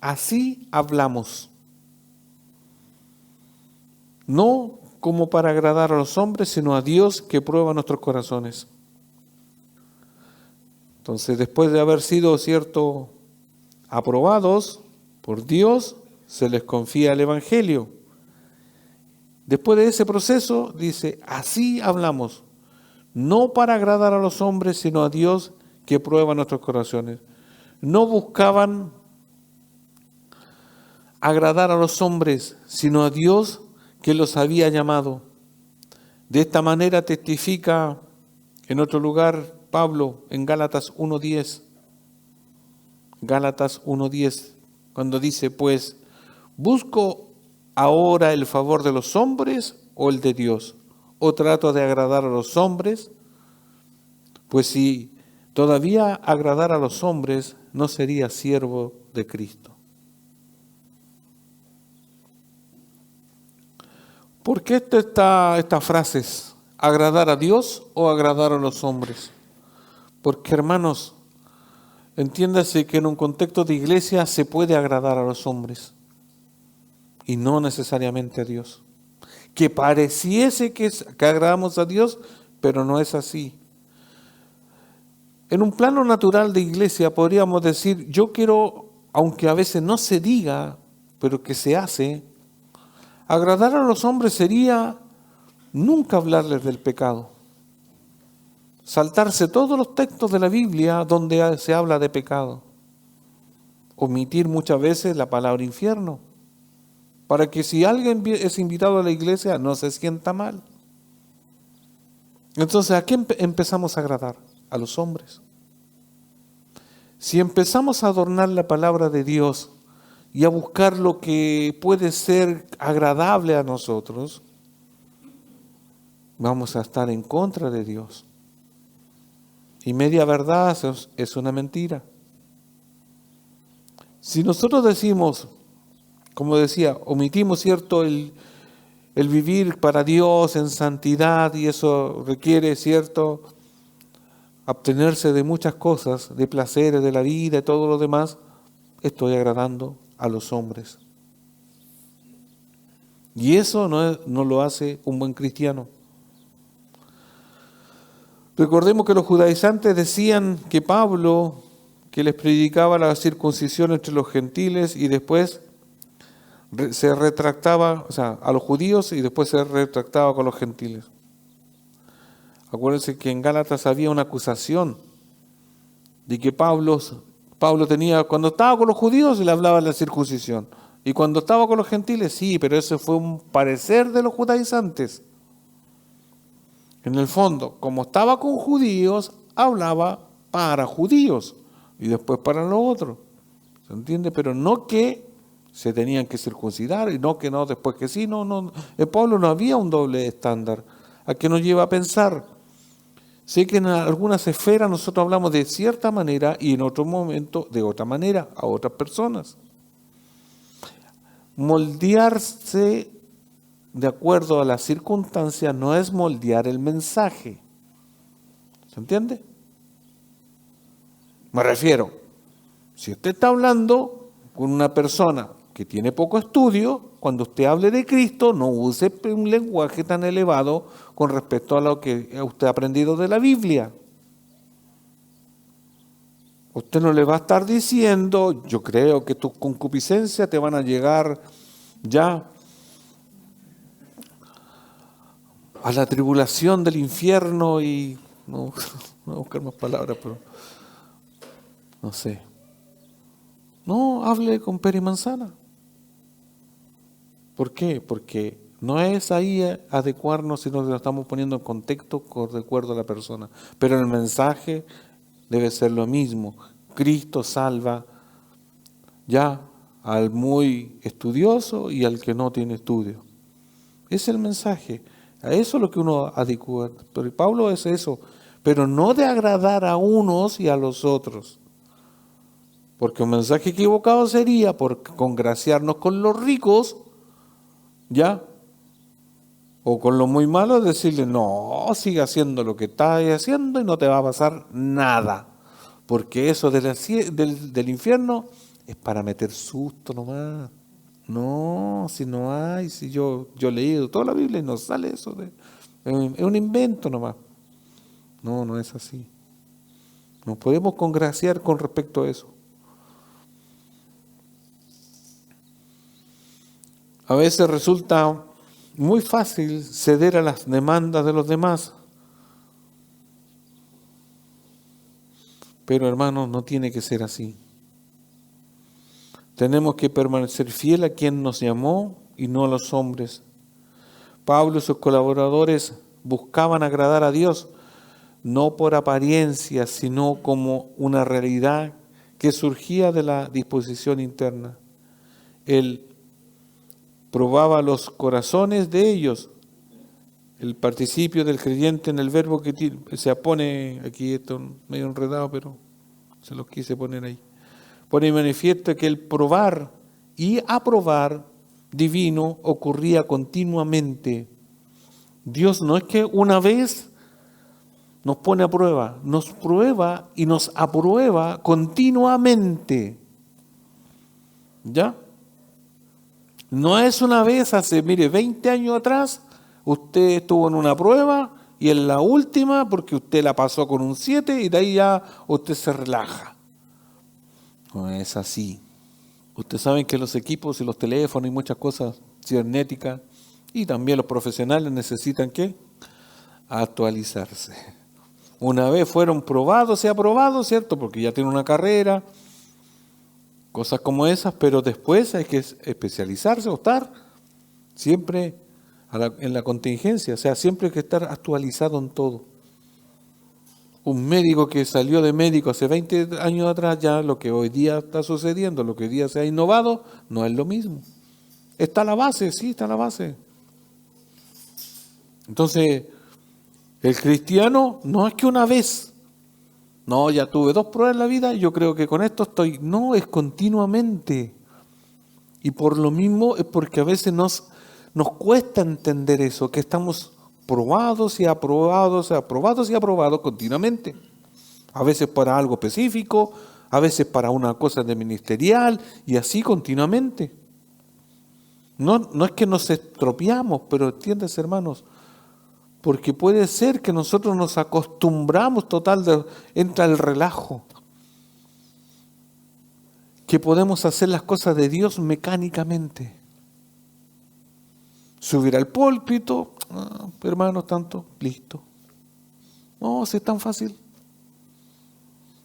así hablamos. No como para agradar a los hombres, sino a Dios que prueba nuestros corazones. Entonces, después de haber sido, ¿cierto?, aprobados por Dios, se les confía el Evangelio. Después de ese proceso, dice, así hablamos, no para agradar a los hombres, sino a Dios que prueba nuestros corazones. No buscaban agradar a los hombres, sino a Dios que los había llamado. De esta manera testifica En otro lugar, Pablo, en Gálatas 1:10, cuando dice, pues, ¿busco ahora el favor de los hombres o el de Dios? ¿O trato de agradar a los hombres? Pues si todavía agradara a los hombres, no sería siervo de Cristo. ¿Por qué estas frases? ¿Agradar a Dios o agradar a los hombres? Porque, hermanos, entiéndase que en un contexto de iglesia se puede agradar a los hombres y no necesariamente a Dios. Que pareciese que agradamos a Dios, pero no es así. En un plano natural de iglesia podríamos decir, yo quiero, aunque a veces no se diga, pero que se hace, agradar a los hombres sería nunca hablarles del pecado. Saltarse todos los textos de la Biblia donde se habla de pecado. Omitir muchas veces la palabra infierno, para que si alguien es invitado a la iglesia no se sienta mal. Entonces, ¿a quién empezamos a agradar? A los hombres. Si empezamos a adornar la palabra de Dios y a buscar lo que puede ser agradable a nosotros, vamos a estar en contra de Dios. Y media verdad es una mentira. Si nosotros decimos, como decía, omitimos, ¿cierto?, el vivir para Dios en santidad, y eso requiere, ¿cierto?, abstenerse de muchas cosas, de placeres de la vida y todo lo demás, estoy agradando a los hombres. Y eso no lo hace un buen cristiano. Recordemos que los judaizantes decían que Pablo, que les predicaba la circuncisión entre los gentiles y después se retractaba, o sea, a los judíos y después se retractaba con los gentiles. Acuérdense que en Gálatas había una acusación de que Pablo tenía, cuando estaba con los judíos le hablaba de la circuncisión y cuando estaba con los gentiles sí, pero eso fue un parecer de los judaizantes. En el fondo, como estaba con judíos, hablaba para judíos y después para los otros. ¿Se entiende? Pero no que se tenían que circuncidar y no que no, después que sí. No. En Pablo no había un doble estándar. ¿A qué nos lleva a pensar? Sé que en algunas esferas nosotros hablamos de cierta manera y en otro momento de otra manera a otras personas. Moldearse de acuerdo a las circunstancias no es moldear el mensaje. ¿Se entiende? Me refiero, si usted está hablando con una persona que tiene poco estudio, cuando usted hable de Cristo, no use un lenguaje tan elevado con respecto a lo que usted ha aprendido de la Biblia. Usted no le va a estar diciendo, yo creo que tus concupiscencias te van a llegar ya a la tribulación del infierno y no voy a buscar más palabras, pero no sé. No, hable con pera y manzana. ¿Por qué? Porque no es ahí adecuarnos, sino que lo estamos poniendo en contexto de acuerdo a la persona. Pero el mensaje debe ser lo mismo. Cristo salva ya al muy estudioso y al que no tiene estudio. Es el mensaje. A eso es lo que uno adecua. Pero Pablo es eso. Pero no de agradar a unos y a los otros. Porque un mensaje equivocado sería por congraciarnos con los ricos, ¿ya? O con los muy malos, decirle, no, sigue haciendo lo que estás haciendo y no te va a pasar nada. Porque eso del infierno es para meter susto nomás. No, si no hay, si yo he leído toda la Biblia y no sale eso. Es un invento nomás. No es así. Nos podemos congraciar con respecto a eso. A veces resulta muy fácil ceder a las demandas de los demás. Pero hermanos, no tiene que ser así. Tenemos que permanecer fiel a quien nos llamó y no a los hombres. Pablo y sus colaboradores buscaban agradar a Dios, no por apariencia, sino como una realidad que surgía de la disposición interna. Él probaba los corazones de ellos. El participio del creyente en el verbo que se pone aquí, esto medio enredado, pero se los quise poner ahí. Pone en manifiesto que el probar y aprobar divino ocurría continuamente. Dios no es que una vez nos pone a prueba, nos prueba y nos aprueba continuamente. ¿Ya? No es una vez hace, mire, 20 años atrás, usted estuvo en una prueba y en la última, porque usted la pasó con un 7 y de ahí ya usted se relaja. No es así. Ustedes saben que los equipos y los teléfonos y muchas cosas cibernéticas y también los profesionales necesitan ¿qué? Actualizarse. Una vez fueron probados y aprobados, ¿cierto? Porque ya tienen una carrera, cosas como esas, pero después hay que especializarse o estar siempre en la contingencia, o sea, siempre hay que estar actualizado en todo. Un médico que salió de médico hace 20 años atrás, ya lo que hoy día está sucediendo, lo que hoy día se ha innovado, no es lo mismo. Está la base, sí, está la base. Entonces, el cristiano no es que una vez, no, ya tuve 2 pruebas en la vida y yo creo que con esto estoy, no, es continuamente. Y por lo mismo es porque a veces nos cuesta entender eso, que estamos probados y aprobados, aprobados y aprobados continuamente. A veces para algo específico, a veces para una cosa de ministerial y así continuamente. No es que nos estropeamos, pero entiendes, hermanos, porque puede ser que nosotros nos acostumbramos entra el relajo, que podemos hacer las cosas de Dios mecánicamente. Subir al púlpito, hermanos, tanto, listo. No, si es tan fácil.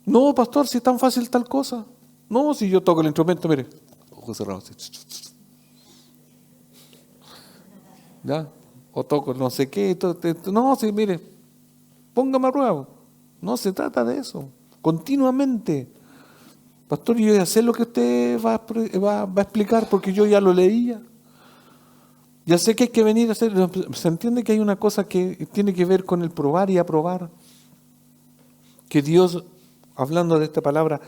No, pastor, si es tan fácil tal cosa. No, si yo toco el instrumento, mire, ojos cerrados. ¿Ya? O toco no sé qué. No, si mire, póngame a prueba. No se trata de eso. Continuamente. Pastor, yo ya sé lo que usted va a explicar porque yo ya lo leía. Ya sé que hay que venir a hacer. Se entiende que hay una cosa que tiene que ver con el probar y aprobar. Que Dios, hablando de esta palabra,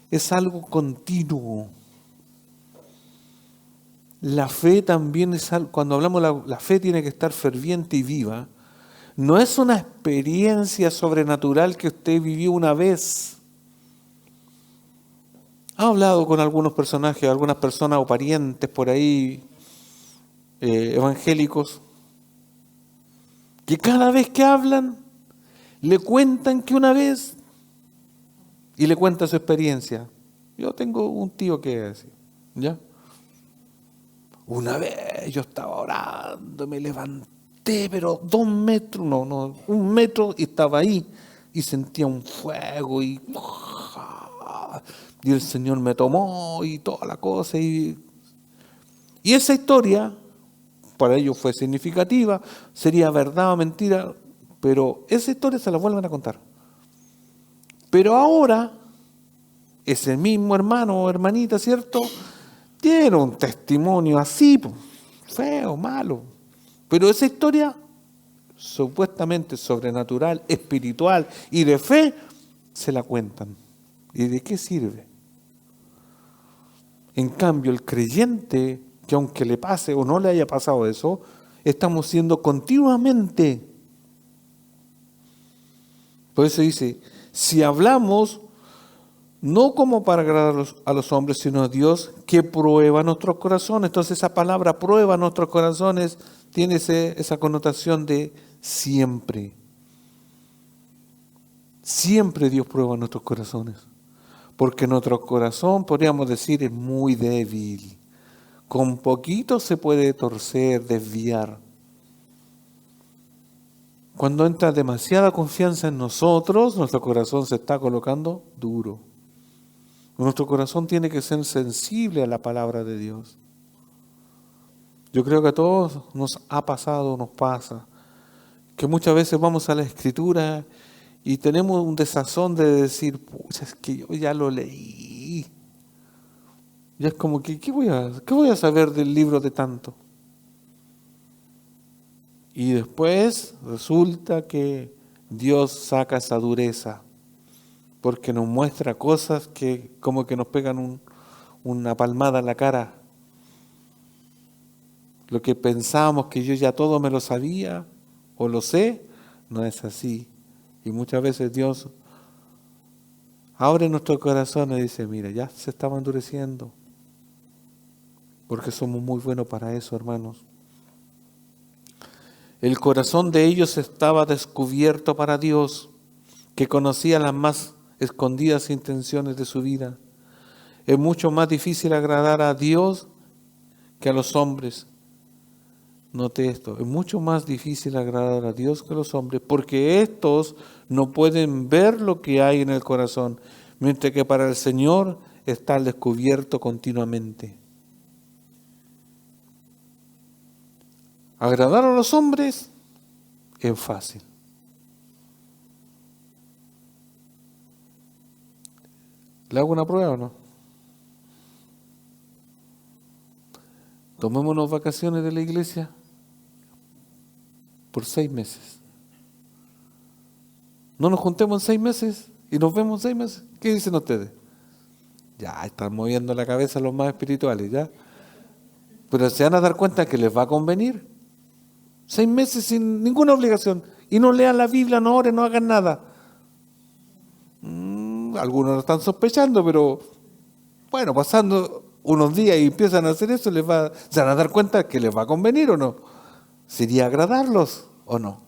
es algo continuo. La fe también es algo, cuando hablamos la fe tiene que estar ferviente y viva. No es una experiencia sobrenatural que usted vivió una vez. Ha hablado con algunos personajes, algunas personas o parientes por ahí, evangélicos, que cada vez que hablan, le cuentan que una vez, y le cuenta su experiencia. Yo tengo un tío que es así, ¿ya? Una vez yo estaba orando, me levanté, pero 2 metros, no, 1 metro, y estaba ahí, y sentía un fuego, y el Señor me tomó, y toda la cosa, y esa historia, para ellos fue significativa, sería verdad o mentira, pero esa historia se la vuelven a contar. Pero ahora, ese mismo hermano o hermanita, ¿cierto?, tiene un testimonio así, feo, malo. Pero esa historia, supuestamente sobrenatural, espiritual y de fe, se la cuentan. ¿Y de qué sirve? En cambio, el creyente, que aunque le pase o no le haya pasado eso, estamos siendo continuamente. Por eso dice, si hablamos no como para agradar a los hombres, sino a Dios que prueba nuestros corazones. Entonces esa palabra prueba nuestros corazones tiene esa connotación de siempre. Siempre Dios prueba nuestros corazones. Porque nuestro corazón, podríamos decir, es muy débil. Con poquito se puede torcer, desviar. Cuando entra demasiada confianza en nosotros, nuestro corazón se está colocando duro. Nuestro corazón tiene que ser sensible a la palabra de Dios. Yo creo que a todos nos ha pasado, nos pasa, que muchas veces vamos a la Escritura Y tenemos un desazón de decir, pucha, es que yo ya lo leí. Ya es como que, qué voy a saber del libro de tanto? Y después resulta que Dios saca esa dureza, porque nos muestra cosas que como que nos pegan una palmada en la cara. Lo que pensábamos que yo ya todo me lo sabía o lo sé, no es así. Y muchas veces Dios abre nuestro corazón y dice, mira, ya se estaba endureciendo, porque somos muy buenos para eso, hermanos. El corazón de ellos estaba descubierto para Dios, que conocía las más escondidas intenciones de su vida. Es mucho más difícil agradar a Dios que a los hombres. Note esto, es mucho más difícil agradar a Dios que a los hombres, porque estos no pueden ver lo que hay en el corazón, mientras que para el Señor está al descubierto continuamente. Agradar a los hombres es fácil. ¿Le hago una prueba o no? Tomémonos vacaciones de la iglesia por 6 meses. No nos juntemos en 6 meses y nos vemos en 6 meses. ¿Qué dicen ustedes? Ya están moviendo la cabeza los más espirituales, ¿ya? Pero se van a dar cuenta que les va a convenir. 6 meses sin ninguna obligación. Y no lean la Biblia, no oren, no hagan nada. Algunos lo están sospechando, pero bueno, pasando unos días y empiezan a hacer eso, se van a dar cuenta que les va a convenir o no. ¿Sería agradarlos o no?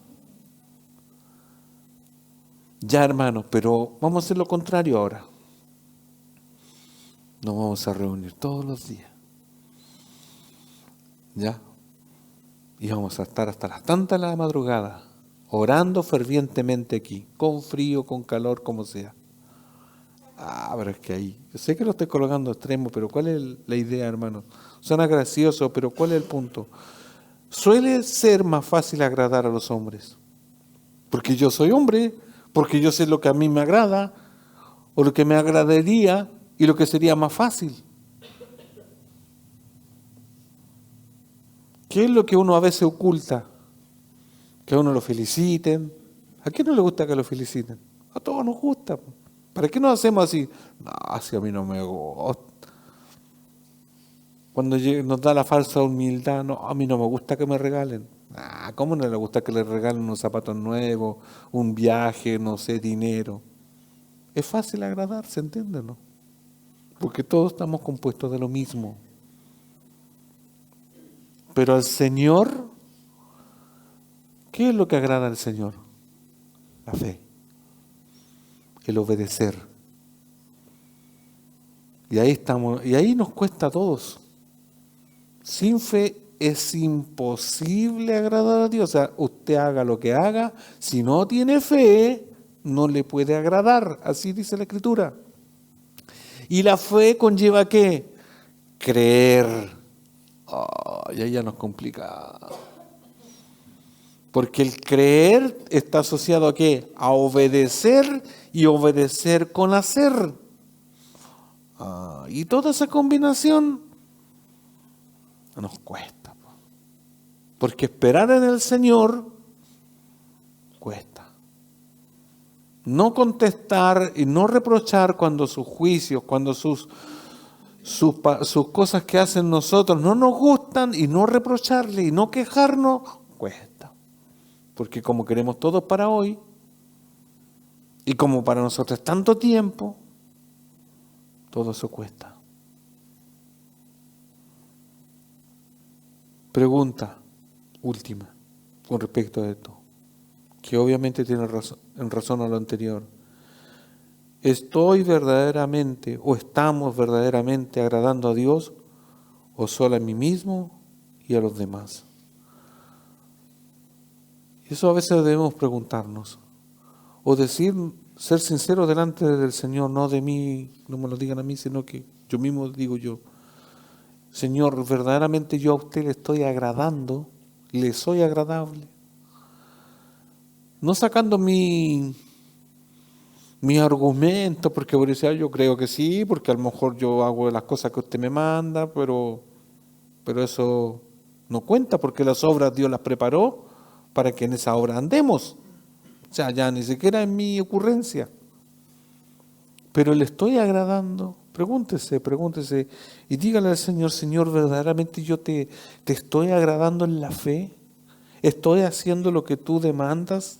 Ya, hermanos, pero vamos a hacer lo contrario ahora. Nos vamos a reunir todos los días. ¿Ya? Y vamos a estar hasta las tantas de la madrugada, orando fervientemente aquí, con frío, con calor, como sea. Pero es que ahí, yo sé que lo estoy colocando extremo, pero ¿cuál es la idea, hermano? Suena gracioso, pero ¿cuál es el punto? Suele ser más fácil agradar a los hombres, porque yo soy hombre, porque yo sé lo que a mí me agrada, o lo que me agradaría, y lo que sería más fácil. ¿Qué es lo que uno a veces oculta? Que a uno lo feliciten. ¿A quién no le gusta que lo feliciten? A todos nos gusta. ¿Para qué nos hacemos así? No, si a mí no me gusta. Cuando nos da la falsa humildad, no, a mí no me gusta que me regalen. ¿Cómo no le gusta que le regalen unos zapatos nuevos, un viaje, no sé, dinero? Es fácil agradarse, entiéndelo. Porque todos estamos compuestos de lo mismo. Pero al Señor, ¿qué es lo que agrada al Señor? La fe, el obedecer. Y ahí estamos, y ahí nos cuesta a todos. Sin fe es imposible agradar a Dios. O sea, usted haga lo que haga, si no tiene fe, no le puede agradar. Así dice la Escritura. Y la fe conlleva ¿qué? Creer. Y ahí ya nos complica. Porque el creer está asociado ¿a qué? A obedecer y obedecer con hacer. Y toda esa combinación nos cuesta. Porque esperar en el Señor cuesta. No contestar y no reprochar cuando sus juicios, cuando sus cosas que hacen nosotros no nos gustan, y no reprocharle y no quejarnos, cuesta. Porque como queremos todos para hoy, y como para nosotros es tanto tiempo, todo eso cuesta. Pregunta última con respecto a esto, que obviamente tiene razón, en razón a lo anterior. ¿Estoy verdaderamente o estamos verdaderamente agradando a Dios o solo a mí mismo y a los demás? Eso a veces debemos preguntarnos. O decir, ser sincero delante del Señor, no de mí, no me lo digan a mí, sino que yo mismo digo yo, Señor, verdaderamente yo a usted le estoy agradando, le soy agradable. No sacando mi mi argumento, porque por decir, yo creo que sí, porque a lo mejor yo hago las cosas que usted me manda, pero eso no cuenta, porque las obras Dios las preparó para que en esa obra andemos. O sea, ya ni siquiera es mi ocurrencia. Pero le estoy agradando. Pregúntese y dígale al Señor, Señor, verdaderamente yo te estoy agradando en la fe. ¿Estoy haciendo lo que tú demandas?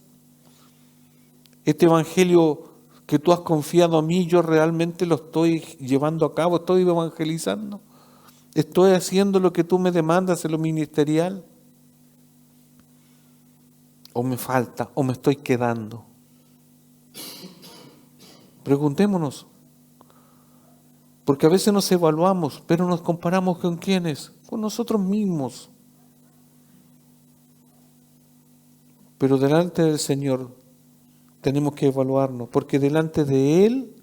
Este evangelio que tú has confiado a mí, yo realmente lo estoy llevando a cabo, estoy evangelizando. ¿Estoy haciendo lo que tú me demandas en lo ministerial? ¿O me falta? ¿O me estoy quedando? Preguntémonos. Porque a veces nos evaluamos, pero nos comparamos ¿con quiénes? Con nosotros mismos. Pero delante del Señor tenemos que evaluarnos, porque delante de Él,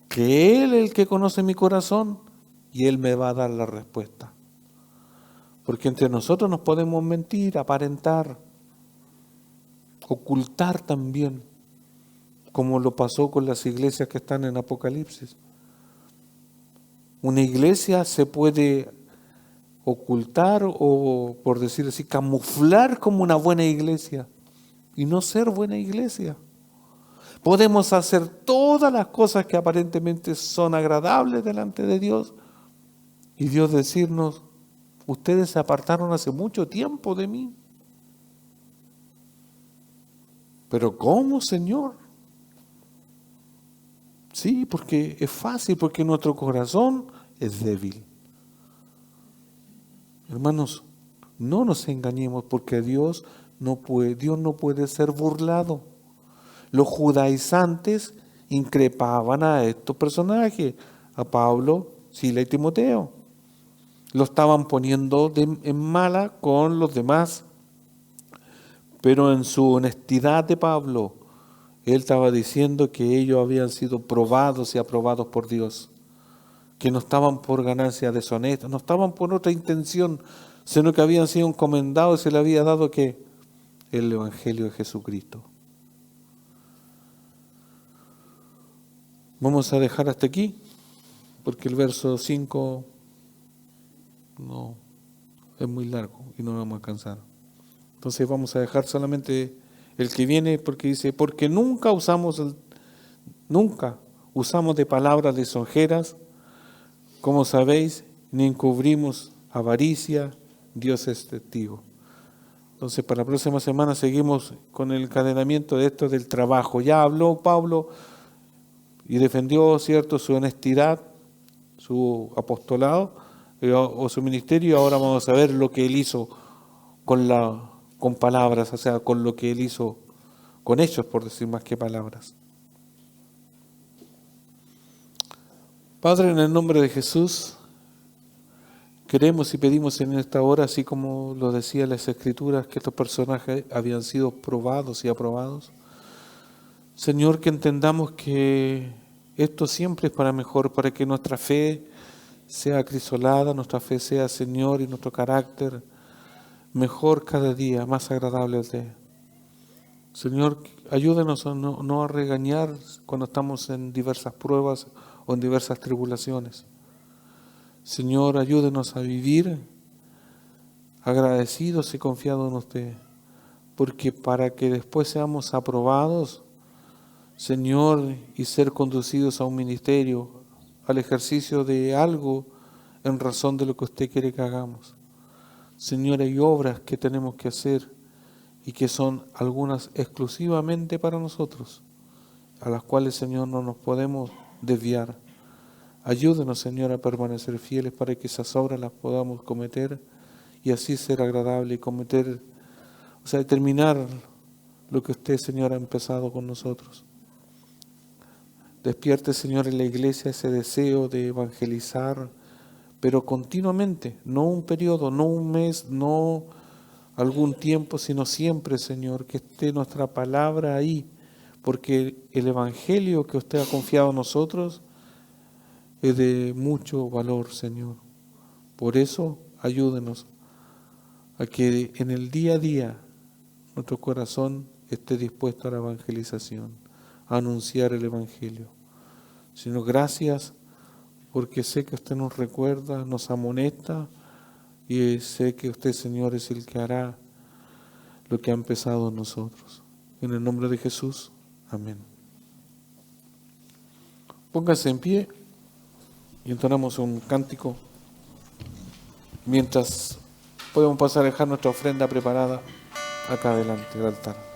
que Él es el que conoce mi corazón, y Él me va a dar la respuesta. Porque entre nosotros nos podemos mentir, aparentar, ocultar también, como lo pasó con las iglesias que están en Apocalipsis. Una iglesia se puede ocultar o, por decir así, camuflar como una buena iglesia y no ser buena iglesia. Podemos hacer todas las cosas que aparentemente son agradables delante de Dios y Dios decirnos, ustedes se apartaron hace mucho tiempo de mí. ¿Pero cómo, Señor? Sí, porque es fácil, porque nuestro corazón es débil. Hermanos, no nos engañemos, porque Dios no puede ser burlado. Los judaizantes increpaban a estos personajes, a Pablo, Sila y Timoteo. Lo estaban poniendo en mala con los demás. Pero en su honestidad de Pablo, él estaba diciendo que ellos habían sido probados y aprobados por Dios, que no estaban por ganancia deshonesta, no estaban por otra intención, sino que habían sido encomendados y se le había dado que el Evangelio de Jesucristo. Vamos a dejar hasta aquí, porque el verso 5 no es muy largo y no vamos a alcanzar. Entonces vamos a dejar solamente el que viene, porque dice, porque nunca usamos de palabras lisonjeras, como sabéis, ni encubrimos avaricia, Dios es testigo. Entonces para la próxima semana seguimos con el encadenamiento de esto del trabajo. Ya habló Pablo y defendió, cierto, su honestidad, su apostolado o su ministerio, y ahora vamos a ver lo que él hizo con palabras, o sea, con lo que él hizo con hechos, por decir más que palabras. Padre, en el nombre de Jesús, queremos y pedimos en esta hora, así como lo decía las Escrituras, que estos personajes habían sido probados y aprobados. Señor, que entendamos que esto siempre es para mejor, para que nuestra fe sea acrisolada, nuestra fe sea, Señor, y nuestro carácter mejor cada día, más agradable a usted. Señor, ayúdenos a no a regañar cuando estamos en diversas pruebas o en diversas tribulaciones. Señor, ayúdenos a vivir agradecidos y confiados en usted, porque para que después seamos aprobados, Señor, y ser conducidos a un ministerio, al ejercicio de algo en razón de lo que usted quiere que hagamos. Señor, hay obras que tenemos que hacer y que son algunas exclusivamente para nosotros, a las cuales, Señor, no nos podemos desviar. Ayúdenos, Señor, a permanecer fieles para que esas obras las podamos cometer y así ser agradable y cometer, o sea, terminar lo que usted, Señor, ha empezado con nosotros. Despierte, Señor, en la iglesia ese deseo de evangelizar, pero continuamente, no un periodo, no un mes, no algún tiempo, sino siempre, Señor, que esté nuestra palabra ahí, porque el evangelio que usted ha confiado en nosotros es de mucho valor, Señor. Por eso, ayúdenos a que en el día a día nuestro corazón esté dispuesto a la evangelización. a anunciar el Evangelio. Señor, gracias porque sé que usted nos recuerda, nos amonesta y sé que usted, Señor, es el que hará lo que ha empezado en nosotros. En el nombre de Jesús, amén. Póngase en pie y entonamos un cántico mientras podemos pasar a dejar nuestra ofrenda preparada acá adelante del altar.